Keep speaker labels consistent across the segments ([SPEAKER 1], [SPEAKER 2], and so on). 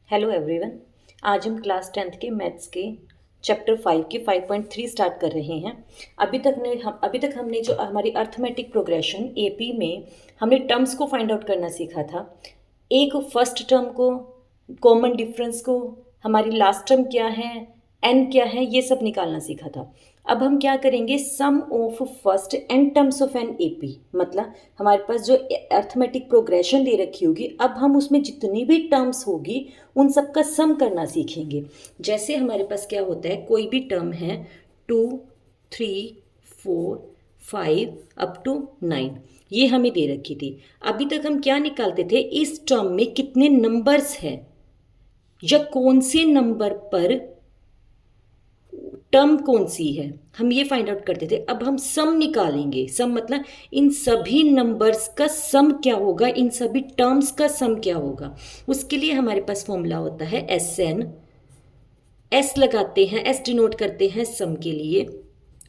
[SPEAKER 1] Hello everyone. आज हम class 10th के मैथ्स के चैप्टर 5 की 5.3 स्टार्ट कर रहे हैं। अभी तक हमने जो हमारी अर्थमेटिक प्रोग्रेशन एपी में हमने टर्म्स को फाइंड आउट करना सीखा था। एक फर्स्ट टर्म को, कॉमन डिफरेंस को, हमारी लास्ट टर्म क्या है, एन क्या है, ये सब निकालना सीखा था। अब हम क्या करेंगे, sum of first N terms of N AP, मतलब हमारे पास जो अर्थमेटिक प्रोग्रेशन दे रखी होगी, अब हम उसमें जितनी भी टर्म्स होगी उन सब का सम करना सीखेंगे। जैसे हमारे पास क्या होता है, कोई भी टर्म है 2, 3, 4, 5 अप टू 9, ये हमें दे रखी थी। अभी तक हम क्या निकालते थे, इस टर्म में कितने नंबर्स हैं या कौन से नंबर पर टर्म कौन सी है, हम ये फाइंड आउट करते थे। अब हम सम निकालेंगे। सम मतलब इन सभी नंबर्स का सम क्या होगा, इन सभी टर्म्स का सम क्या होगा। उसके लिए हमारे पास फॉर्मूला होता है एस एन। एस लगाते हैं, एस डिनोट करते हैं सम के लिए,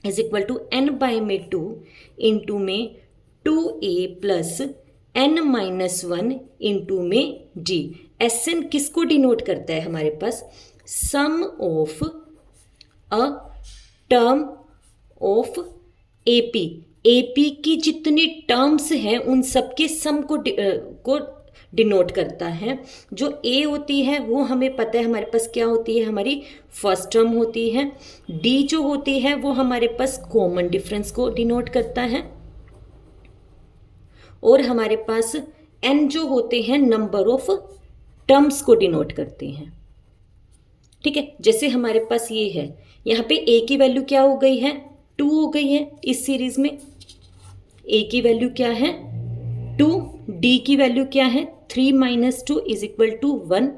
[SPEAKER 1] is equal to N by में 2 इंटू में 2a plus n minus 1 into में d। एस एन किसको डिनोट करता है हमारे पास, sum of a term of AP. AP की जितनी टर्म्स हैं उन सबके सम को डिनोट करता है। जो ए होती है वो हमें पता है हमारे पास क्या होती है, हमारी फर्स्ट टर्म होती है। डी जो होती है वो हमारे पास कॉमन डिफरेंस को डिनोट करता है, और हमारे पास एन जो होते हैं नंबर ऑफ टर्म्स को डिनोट करते हैं। ठीक है, जैसे हमारे पास ये है, यहाँ पे ए की वैल्यू क्या हो गई है, 2 हो गई है। इस सीरीज में ए की वैल्यू क्या है, 2। डी की वैल्यू क्या है, 3 माइनस 2 इज इक्वल टू 1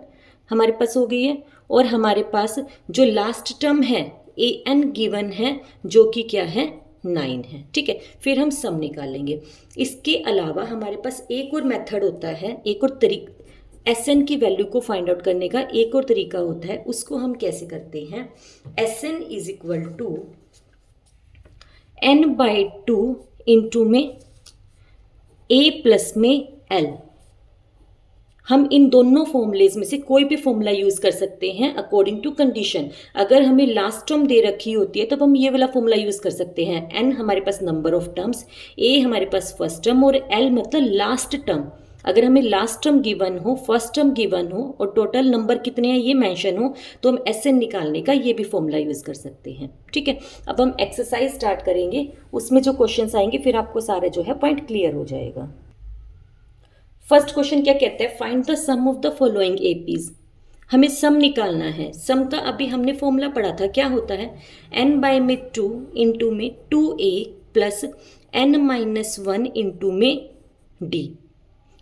[SPEAKER 1] हमारे पास हो गई है। और हमारे पास जो लास्ट टर्म है ए एन गिवन है, जो कि क्या है, 9 है। ठीक है, फिर हम सम निकालेंगे। इसके अलावा हमारे पास एक और मेथड होता है, एक और तरीका एस एन की वैल्यू को फाइंड आउट करने का एक और तरीका होता है। उसको हम कैसे करते हैं, s n is equal to n by 2 into में ए प्लस में एल। हम इन दोनों फॉर्मूलेज में से कोई भी फॉर्मूला यूज कर सकते हैं अकॉर्डिंग टू कंडीशन। अगर हमें लास्ट टर्म दे रखी होती है तब हम ये वाला फॉर्मूला यूज कर सकते हैं। एन हमारे पास नंबर ऑफ टर्म्स, ए हमारे पास फर्स्ट टर्म, और एल मतलब लास्ट टर्म। अगर हमें लास्ट टर्म गिवन हो, फर्स्ट टर्म गिवन हो और टोटल नंबर कितने हैं ये मेंशन हो, तो हम एस एन निकालने का ये भी फॉर्मूला यूज कर सकते हैं। ठीक है, अब हम एक्सरसाइज स्टार्ट करेंगे। उसमें जो क्वेश्चंस आएंगे फिर आपको सारा जो है पॉइंट क्लियर हो जाएगा। फर्स्ट क्वेश्चन क्या कहता है, find the sum of the following APs. हमें सम निकालना है। सम का अभी हमने फॉर्मूला पढ़ा था, क्या होता है, एन बाय में 2 इंटू में 2a plus n minus 1 into में डी।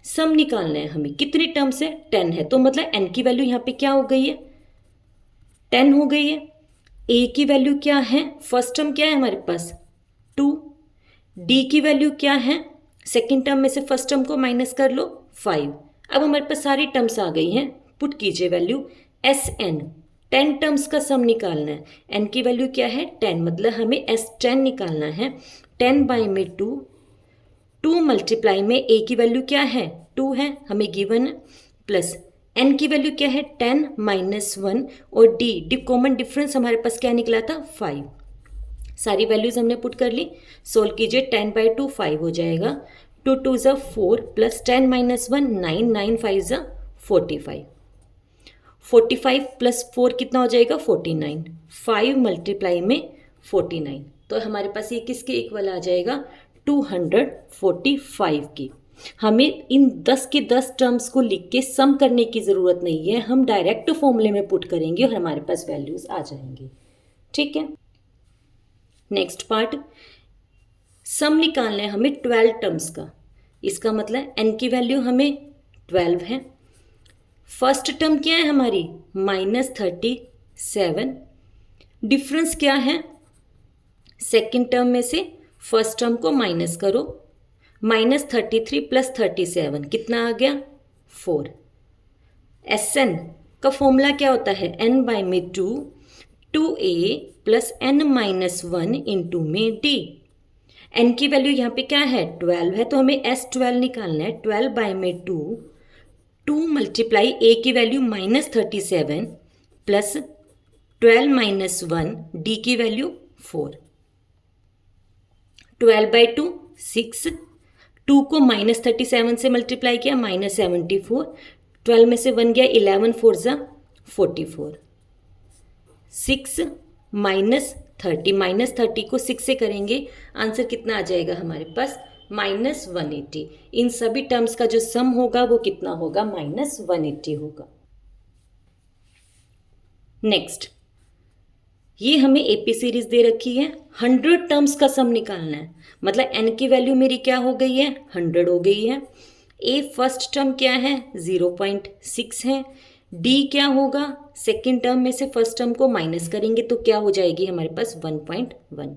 [SPEAKER 1] सम निकालना है हमें। कितनी टर्म्स है, 10 है, तो मतलब n की वैल्यू यहाँ पे क्या हो गई है, 10 हो गई है। a की वैल्यू क्या है, फर्स्ट टर्म क्या है हमारे पास 2। d की वैल्यू क्या है, सेकेंड टर्म में से फर्स्ट टर्म को माइनस कर लो 5। अब हमारे पास सारी टर्म्स आ गई हैं, पुट कीजिए वैल्यू एस एन। 10 टर्म्स का सम निकालना है। n की वैल्यू क्या है 10, मतलब हमें S10 निकालना है। 10 बाई में 2 मल्टीप्लाई में a की वैल्यू क्या है 2 है, हमें गिवन है, प्लस n की वैल्यू क्या है 10 माइनस 1, और d कॉमन डिफरेंस हमारे पास क्या निकला था 5। सारी वैल्यूज हमने पुट कर ली, सोल्व कीजिए। 10 बाई 2 5 हो जाएगा, 2 2 ज़ा 4 प्लस 10 माइनस 1 9, 9 5 ज़ा 45, 45 प्लस 4 कितना हो जाएगा 49, 5 मल्टीप्लाई में 49, तो हमारे पास ये किसके इक्वल आ जाएगा 245 की। हमें इन 10 के 10 टर्म्स को लिख के सम करने की ज़रूरत नहीं है, हम डायरेक्ट फॉर्मूले में पुट करेंगे और हमारे पास वैल्यूज आ जाएंगी। ठीक है, नेक्स्ट पार्ट, सम निकालना है हमें 12 टर्म्स का। इसका मतलब n की वैल्यू हमें 12 है। फर्स्ट टर्म क्या है हमारी -37, डिफरेंस क्या है, सेकेंड टर्म में से फर्स्ट टर्म को माइनस करो, -33 प्लस 37 कितना आ गया 4। एस एन का फॉर्मूला क्या होता है, n बाय में 2a plus n minus 1 into में d। n की वैल्यू यहाँ पे क्या है 12 है, तो हमें S12 निकालना है। 12 बाय में 2 2 मल्टीप्लाई ए की वैल्यू -37 प्लस 12 - 1 डी की वैल्यू 4। 12/2 6, 2 को -37 से मल्टीप्लाई किया -74, 12 में से 1 गया 11 4 ज़ा 44, 6 -30 -30 को 6 से करेंगे आंसर कितना आ जाएगा हमारे पास -180। इन सभी टर्म्स का जो सम होगा वो कितना होगा -180 होगा। नेक्स्ट, ये हमें एपी सीरीज दे रखी है, 100 टर्म्स का सम निकालना है, मतलब एन की वैल्यू मेरी क्या हो गई है 100 हो गई है। ए फर्स्ट टर्म क्या है 0.6 है, डी क्या होगा सेकेंड टर्म में से फर्स्ट टर्म को माइनस करेंगे तो क्या हो जाएगी हमारे पास 1.1।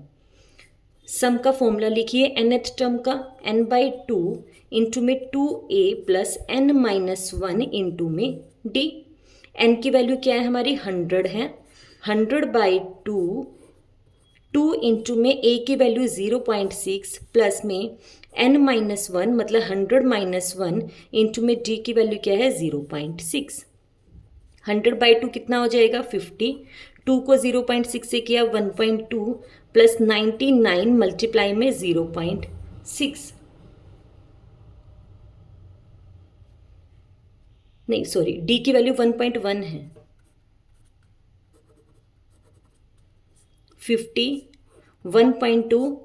[SPEAKER 1] सम का फॉर्मूला लिखिए nth टर्म का n/2 इंटू में 2a प्लस n-1 इंटू में d। n की वैल्यू क्या है हमारी 100 है, 100/2 2 इंटू में a की वैल्यू 0.6 प्लस में n-1 मतलब 100 - 1 इंटू में d की वैल्यू क्या है 0.6। 100/2 कितना हो जाएगा 50, 2 को 0.6 से किया 1.2 प्लस 99 मल्टीप्लाई में 0.6, नहीं सॉरी डी की वैल्यू 1.1 है। 50 1.2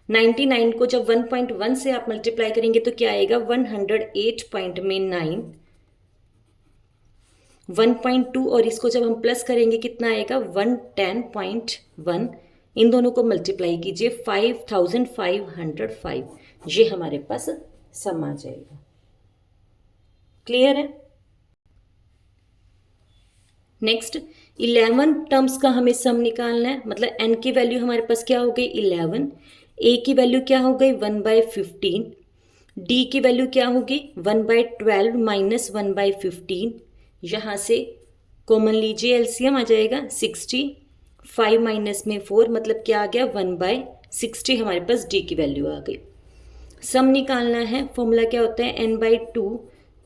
[SPEAKER 1] 99 को जब 1.1 से आप मल्टीप्लाई करेंगे तो क्या आएगा 108.9 1.2 और इसको जब हम प्लस करेंगे कितना आएगा 110.1। इन दोनों को मल्टीप्लाई कीजिए 5505, ये हमारे पास सम आ जाएगा। क्लियर है। नेक्स्ट 11 टर्म्स का हमें सम निकालना है, मतलब n की वैल्यू हमारे पास क्या हो गई 11, a की वैल्यू क्या हो गई 1/15, d की वैल्यू क्या होगी 1/12 माइनस 1/15, यहाँ से कॉमन लीजिए एलसीएम आ जाएगा 60, 5 माइनस में 4 मतलब क्या आ गया 1/60 हमारे पास d की वैल्यू आ गई। सम निकालना है, फॉर्मूला क्या होता है n/2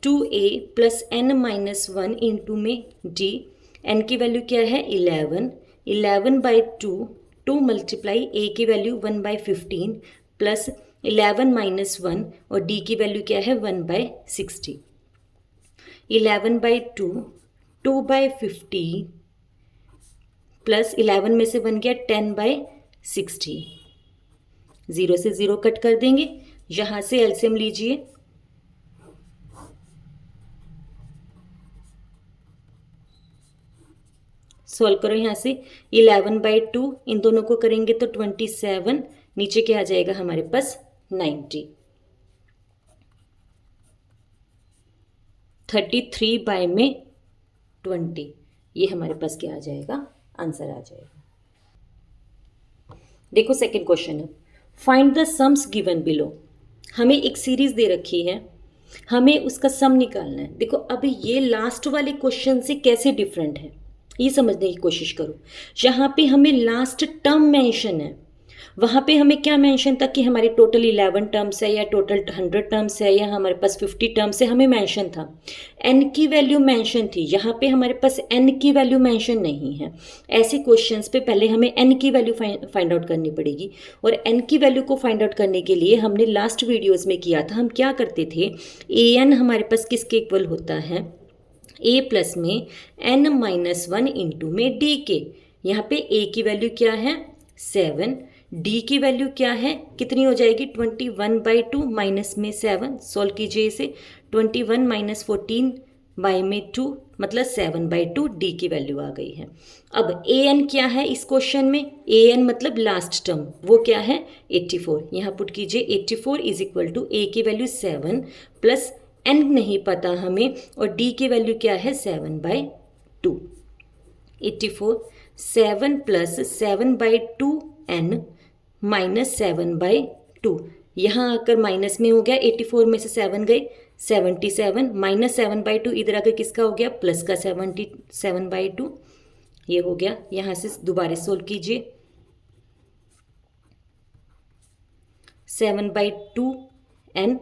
[SPEAKER 1] 2a plus n-1 into में d। n की वैल्यू क्या है 11, 11/2 2 मल्टीप्लाई a की वैल्यू 1/15 प्लस 11 - 1 और d की वैल्यू क्या है 1/60। 11/2 2/15 प्लस 11 में से 1 गया 10/60, 0 से 0 कट कर देंगे, यहाँ से एलसीएम लीजिए सॉल्व करो, यहाँ से 11/2 इन दोनों को करेंगे तो 27, नीचे क्या आ जाएगा हमारे पास 90, 33/20 ये हमारे पास क्या आ जाएगा आंसर आ जाएगा। देखो सेकंड क्वेश्चन है, find the sums given below. हमें एक सीरीज दे रखी है, हमें उसका सम निकालना है। देखो अभी ये लास्ट वाले क्वेश्चन से कैसे डिफरेंट है ये समझने की कोशिश करो। यहाँ पे हमें लास्ट टर्म मेंशन है, वहाँ पे हमें क्या मेंशन था कि हमारे टोटल 11 टर्म्स है या टोटल 100 टर्म्स है या हमारे पास 50 टर्म्स है, हमें मेंशन था। n की वैल्यू मेंशन थी, यहाँ पे हमारे पास n की वैल्यू मेंशन नहीं है। ऐसे क्वेश्चंस पे पहले हमें n की वैल्यू फाइंड आउट करनी पड़ेगी, और n की वैल्यू को फाइंड आउट करने के लिए हमने लास्ट वीडियोज़ में किया था। हम क्या करते थे, an हमारे पास किसके इक्वल होता है a प्लस में n-1 इंटू में d के। यहाँ पे a की वैल्यू क्या है 7, d की वैल्यू क्या है कितनी हो जाएगी 21/2 माइनस में 7, सॉल्व कीजिए इसे 21 - 14/2 मतलब 7/2 d की वैल्यू आ गई है। अब an क्या है इस क्वेश्चन में, an मतलब लास्ट टर्म, वो क्या है 84, यहाँ पुट कीजिए 84 इज इक्वल टू a की वैल्यू 7 प्लस n नहीं पता हमें और d की वैल्यू क्या है 7/2। 84 7 प्लस 7/2 n माइनस 7/2, यहाँ आकर माइनस में हो गया, 84 में से 7 गए 77 माइनस 7/2 इधर आकर किसका हो गया प्लस का 77/2, ये हो गया। यहाँ से दोबारा सोल्व कीजिए 7/2 n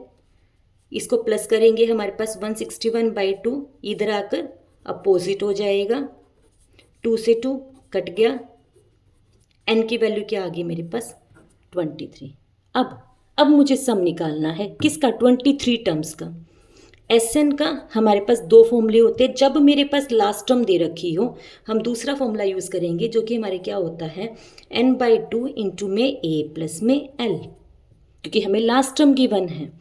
[SPEAKER 1] इसको प्लस करेंगे, हमारे पास 161/2 इधर आकर अपोजिट हो जाएगा, 2 से 2 कट गया, n की वैल्यू क्या आ गई मेरे पास 23। अब मुझे सम निकालना है किसका, 23 टर्म्स का। Sn का हमारे पास दो फॉर्मूले होते हैं, जब मेरे पास लास्ट टर्म दे रखी हो हम दूसरा फॉर्मूला यूज़ करेंगे जो कि हमारे क्या होता है n/2 इंटू में a प्लस में l, क्योंकि हमें लास्ट टर्म गिवन है।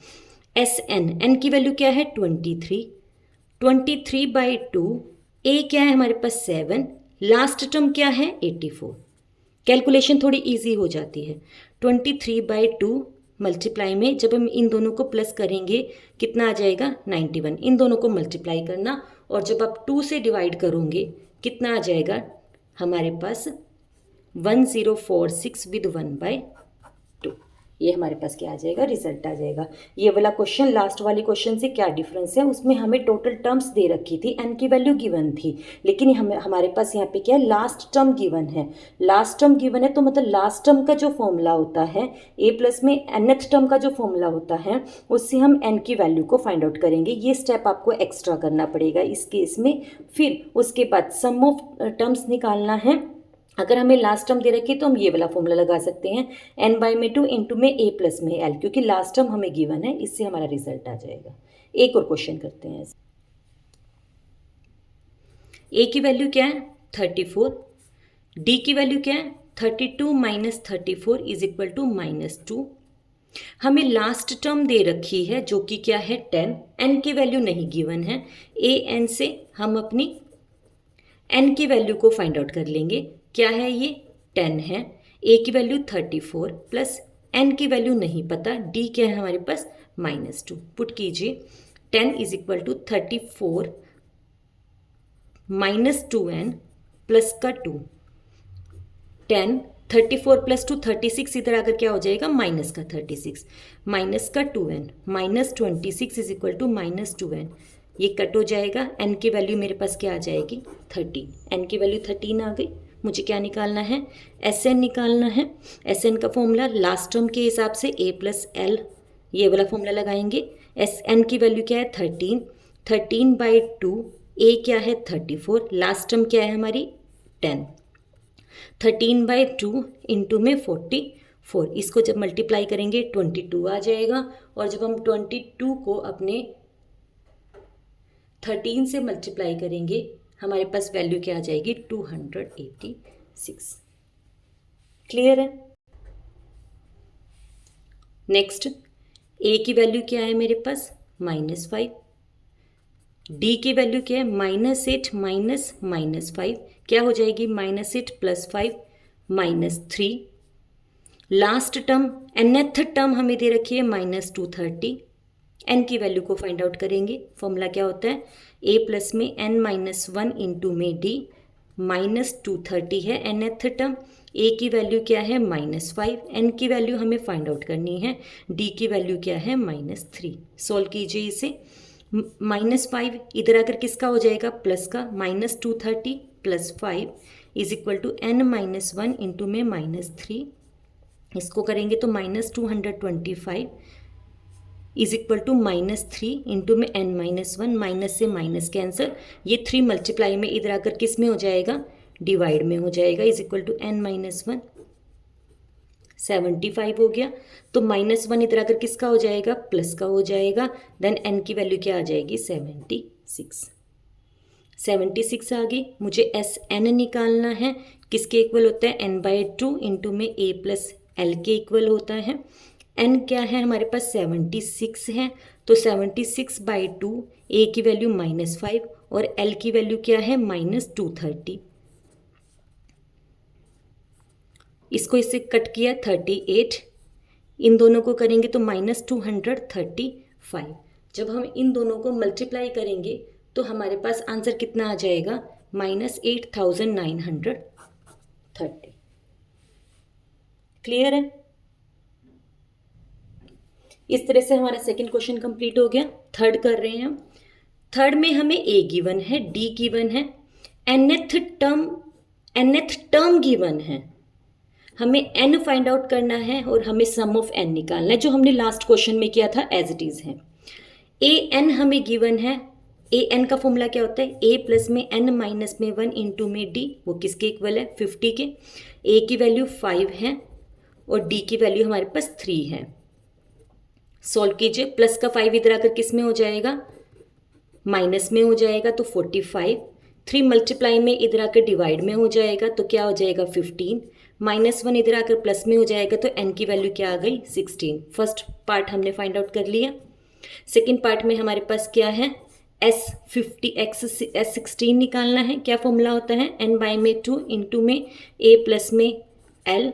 [SPEAKER 1] n की वैल्यू क्या है 23, 23/2, a क्या है हमारे पास 7, लास्ट टर्म क्या है 84। कैलकुलेशन थोड़ी इजी हो जाती है। 23/2 मल्टीप्लाई में जब हम इन दोनों को प्लस करेंगे कितना आ जाएगा 91, इन दोनों को मल्टीप्लाई करना, और जब आप 2 से डिवाइड करोगे कितना आ जाएगा हमारे पास 1046 विद 1/2। ये हमारे पास क्या आ जाएगा, रिजल्ट आ जाएगा। ये वाला क्वेश्चन लास्ट वाले क्वेश्चन से क्या डिफरेंस है, उसमें हमें टोटल टर्म्स दे रखी थी, n की वैल्यू गिवन थी, लेकिन हमारे पास यहाँ पे क्या है लास्ट टर्म गिवन है। लास्ट टर्म गिवन है तो मतलब लास्ट टर्म का जो फॉर्मूला होता है a प्लस में nth टर्म का जो फॉर्मूला होता है उससे हम n की वैल्यू को फाइंड आउट करेंगे। ये स्टेप आपको एक्स्ट्रा करना पड़ेगा इस केस में। फिर उसके बाद सम ऑफ टर्म्स निकालना है। अगर हमें लास्ट टर्म दे रखी है तो हम ये वाला फॉर्मूला लगा सकते हैं n/2 इंटू में a प्लस में l, क्योंकि लास्ट टर्म हमें गिवन है, इससे हमारा रिजल्ट आ जाएगा। एक और क्वेश्चन करते हैं। a की वैल्यू क्या है 34, d की वैल्यू क्या है 32 माइनस 34 इज इक्वल टू -2। हमें लास्ट टर्म दे रखी है जो कि क्या है 10, n की वैल्यू नहीं गिवन है। an से हम अपनी n की वैल्यू को फाइंड आउट कर लेंगे। क्या है ये 10 है, a की वैल्यू 34 प्लस n की वैल्यू नहीं पता, d क्या है हमारे पास -2। पुट कीजिए 10 is equal to 34 minus 2n plus का 2, 10 34 प्लस 2 36, इधर आकर क्या हो जाएगा माइनस का 36, माइनस का 2n, minus 26 is equal to -2n। ये कट हो जाएगा, n की वैल्यू मेरे पास क्या आ जाएगी 13, n की वैल्यू 13 आ गई। मुझे क्या निकालना है Sn निकालना है। Sn का फॉर्मूला लास्ट टर्म के हिसाब से a प्लस l, ये वाला फॉर्मूला लगाएंगे। Sn की वैल्यू क्या है 13, 13/2, a क्या है 34, लास्ट टर्म क्या है हमारी 10, 13/2 इंटू में 44, इसको जब मल्टीप्लाई करेंगे 22 आ जाएगा, और जब हम 22 को अपने 13 से मल्टीप्लाई करेंगे हमारे पास वैल्यू क्या आ जाएगी 286। क्लियर है। नेक्स्ट a की वैल्यू क्या है मेरे पास -5, d की वैल्यू क्या है -8 माइनस -5, क्या हो जाएगी -8 plus 5 -3। Last term nth term हमें दे रखी है -230, n की वैल्यू को फाइंड आउट करेंगे। फॉर्मूला क्या होता है a प्लस में n-1 इंटू में d, -230 है nth टर्म, a की वैल्यू क्या है -5, n की वैल्यू हमें फाइंड आउट करनी है, d की वैल्यू क्या है -3। सोल्व कीजिए इसे, -5 इधर आकर किसका हो जाएगा प्लस का, -230 plus 5 is equal to n-1 into में -3, इसको करेंगे तो -225 इज इक्वल टू -3 इंटू में n-1, माइनस से माइनस कैंसर, ये 3 मल्टीप्लाई में इधर आकर किस में हो जाएगा डिवाइड में हो जाएगा, इज इक्वल टू n-1, 75 हो गया। तो -1 इधर आकर किसका हो जाएगा प्लस का हो जाएगा, देन n की वैल्यू क्या आ जाएगी 76 आ गई। मुझे Sn निकालना है, किसके इक्वल होता है n/2 इंटू में a प्लस l के इक्वल होता है। n क्या है हमारे पास 76 है, तो 76/2, a की वैल्यू -5 और l की वैल्यू क्या है -230, इसको इससे कट किया 38, इन दोनों को करेंगे तो -235। जब हम इन दोनों को मल्टीप्लाई करेंगे तो हमारे पास आंसर कितना आ जाएगा -8930। क्लियर है। इस तरह से हमारा सेकंड क्वेश्चन कंप्लीट हो गया। थर्ड कर रहे हैं हम। थर्ड में हमें a गिवन है, d गिवन है, nth टर्म गिवन है, हमें n फाइंड आउट करना है और हमें सम ऑफ n निकालना है, जो हमने लास्ट क्वेश्चन में किया था एज इट इज है। ए एन हमें गिवन है, ए एन का फॉर्मूला क्या होता है, ए प्लस में एन माइनस में 1 इंटू में डी, वो किसके इक्वल है 50 के। ए की वैल्यू 5 है और डी की वैल्यू हमारे पास 3 है। सॉल्व कीजिए, प्लस का 5 इधर आकर किस में हो जाएगा, माइनस में हो जाएगा तो 45, 3 मल्टीप्लाई में इधर आकर डिवाइड में हो जाएगा तो क्या हो जाएगा 15, -1 इधर आकर प्लस में हो जाएगा तो n की वैल्यू क्या आ गई 16। फर्स्ट पार्ट हमने फाइंड आउट कर लिया। सेकेंड पार्ट में हमारे पास क्या है, S16 निकालना है। क्या फॉर्मूला होता है, n बाय में 2 इंटू में a प्लस में l,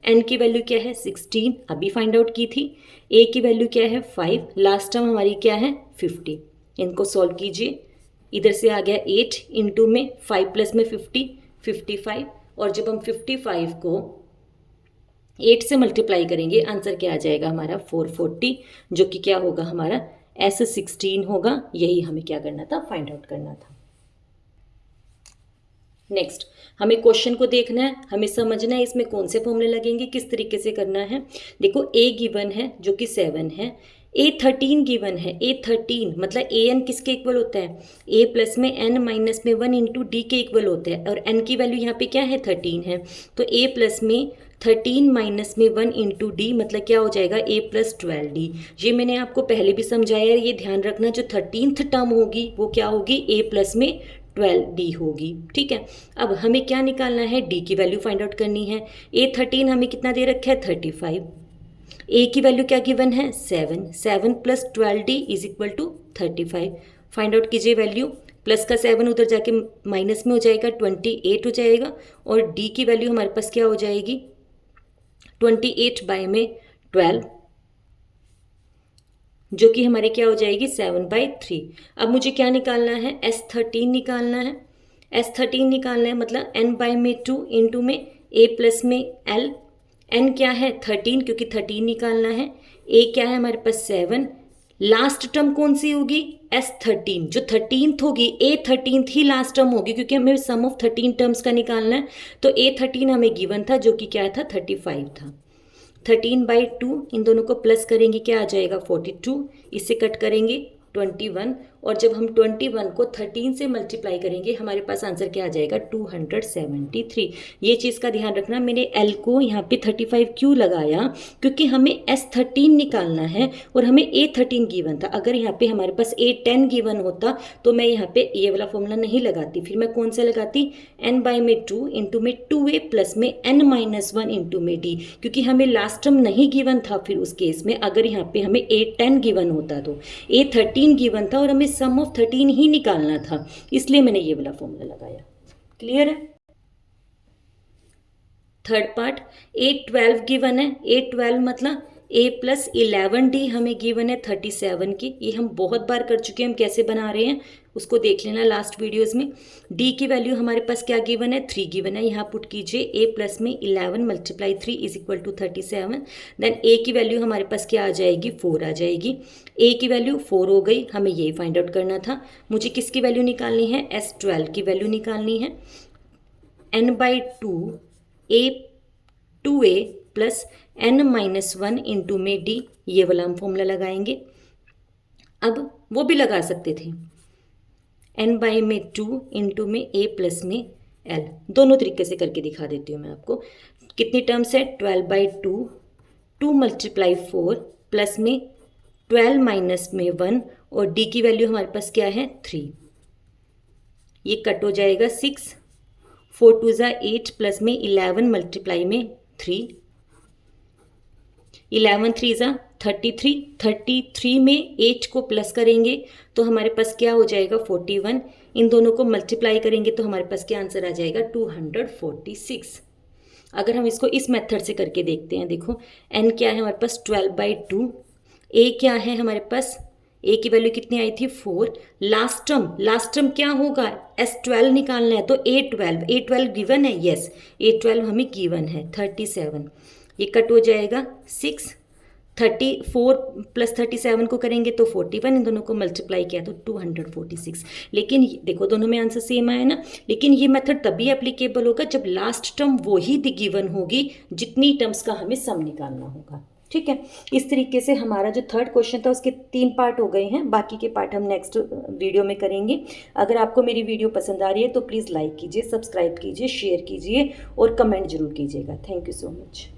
[SPEAKER 1] n की वैल्यू क्या है 16, अभी फाइंड आउट की थी। a की वैल्यू क्या है 5, लास्ट टर्म हमारी क्या है 50। इनको सॉल्व कीजिए, इधर से आ गया 8 इंटू में 5 प्लस में 50, 55, और जब हम 55 को 8 से मल्टीप्लाई करेंगे आंसर क्या आ जाएगा हमारा 440, जो कि क्या होगा हमारा S16 होगा। यही हमें क्या करना था, फाइंड आउट करना था। नेक्स्ट हमें क्वेश्चन को देखना है, हमें समझना है इसमें कौन से फॉर्मूले लगेंगे, किस तरीके से करना है। देखो a गिवन है जो कि 7 है, A13 गिवन है, A13 मतलब an किसके इक्वल होता है, a प्लस में n माइनस में 1 इंटू डी के इक्वल होता है, और n की वैल्यू यहाँ पे क्या है 13 है, तो a प्लस में 13 माइनस में 1 इंटू डी मतलब क्या हो जाएगा a प्लस 12d। ये मैंने आपको पहले भी समझाया है, ये ध्यान रखना, जो 13th टर्म होगी वो क्या होगी a प्लस में 12d होगी। ठीक है, अब हमें क्या निकालना है, d की वैल्यू फाइंड आउट करनी है। A13 हमें कितना दे रखा है 35, a की वैल्यू क्या गिवन है 7, 7 plus 12d is equal to 35। Find out कीजिए वैल्यू, प्लस का 7 उधर जाके माइनस में हो जाएगा 28 हो जाएगा, और d की वैल्यू हमारे पास क्या हो जाएगी 28 बाय में 12, जो कि हमारे क्या हो जाएगी 7/3। अब मुझे क्या निकालना है, S13 निकालना है। S13 निकालना है मतलब n बाय में 2 इंटू में a प्लस में l, n क्या है 13 क्योंकि 13 निकालना है, a क्या है हमारे पास 7, लास्ट टर्म कौन सी होगी S13, जो 13th होगी A13 ही लास्ट टर्म होगी क्योंकि हमें सम ऑफ 13 टर्म्स का निकालना है। तो A13 हमें गिवन था जो कि क्या था 35 था। 13/2 इन दोनों को प्लस करेंगे क्या आ जाएगा 42, इससे कट करेंगे 21, और जब हम 21 को 13 से मल्टीप्लाई करेंगे हमारे पास आंसर क्या आ जाएगा 273। ये चीज़ का ध्यान रखना, मैंने L को यहाँ पे 35 क्यों लगाया, क्योंकि हमें S13 निकालना है और हमें A13 गिवन था। अगर यहाँ पे हमारे पास A10 गिवन होता तो मैं यहाँ पे ये वाला फॉर्मूला नहीं लगाती, फिर मैं कौन सा लगाती n बाय में 2 इंटू में 2a प्लस में n माइनस 1 इंटू में d, क्योंकि हमें लास्ट टर्म नहीं गिवन था। फिर उस केस में अगर यहाँ पे हमें A10 गिवन होता तो A13 गिवन था और हमें सम ऑफ 13 ही निकालना था, इसलिए मैंने ये वाला फॉर्मूला लगाया। क्लियर है। थर्ड पार्ट, A12 गिवन है, A12 मतलब a प्लस 11d हमें गिवन है 37 की। ये हम बहुत बार कर चुके हैं, हम कैसे बना रहे हैं उसको देख लेना लास्ट वीडियोस में। d की वैल्यू हमारे पास क्या गिवन है 3 गिवन है, यहाँ पुट कीजिए a प्लस में 11 multiply 3 is equal to 37। Then a की वैल्यू हमारे पास क्या आ जाएगी 4 आ जाएगी। a की वैल्यू 4 हो गई, हमें ये फाइंड आउट करना था। मुझे किसकी वैल्यू निकालनी है S12 की वैल्यू निकालनी है। n/2 a 2a plus n minus 1 into में d, ये वाला हम फॉर्मूला लगाएंगे। अब वो भी लगा सकते थे n बाय में 2 इंटू में a प्लस में l, दोनों तरीके से करके दिखा देती हूँ मैं आपको। कितनी टर्म्स है 12/2, 2 मल्टीप्लाई 4 प्लस में 12 माइनस में 1, और d की वैल्यू हमारे पास क्या है 3, ये कट हो जाएगा 6, 4 2 ज़ा 8 प्लस में 11 मल्टीप्लाई में 3, 11 3 ज़ा 33, 33 में 8 को प्लस करेंगे तो हमारे पास क्या हो जाएगा 41, इन दोनों को मल्टीप्लाई करेंगे तो हमारे पास क्या आंसर आ जाएगा 246। अगर हम इसको इस मेथड से करके देखते हैं, देखो n क्या है हमारे पास 12/2, a क्या है हमारे पास, a की वैल्यू कितनी आई थी 4, लास्ट टर्म क्या होगा S12 निकालना है तो A12 गिवन है, यस A12 हमें गिवन है 37, ये कट हो जाएगा 6, 34 प्लस 37 को करेंगे तो 41, इन दोनों को मल्टीप्लाई किया तो 246। लेकिन देखो दोनों में आंसर सेम आया ना, लेकिन ये मेथड तभी एप्लीकेबल होगा जब लास्ट टर्म वही गिवन होगी जितनी टर्म्स का हमें सम निकालना होगा। ठीक है। इस तरीके से हमारा जो थर्ड क्वेश्चन था उसके 3 पार्ट हो गए हैं, बाकी के पार्ट हम नेक्स्ट वीडियो में करेंगे। अगर आपको मेरी वीडियो पसंद आ रही है तो प्लीज़ लाइक कीजिए, सब्सक्राइब कीजिए, शेयर कीजिए और कमेंट जरूर कीजिएगा। Thank you so much.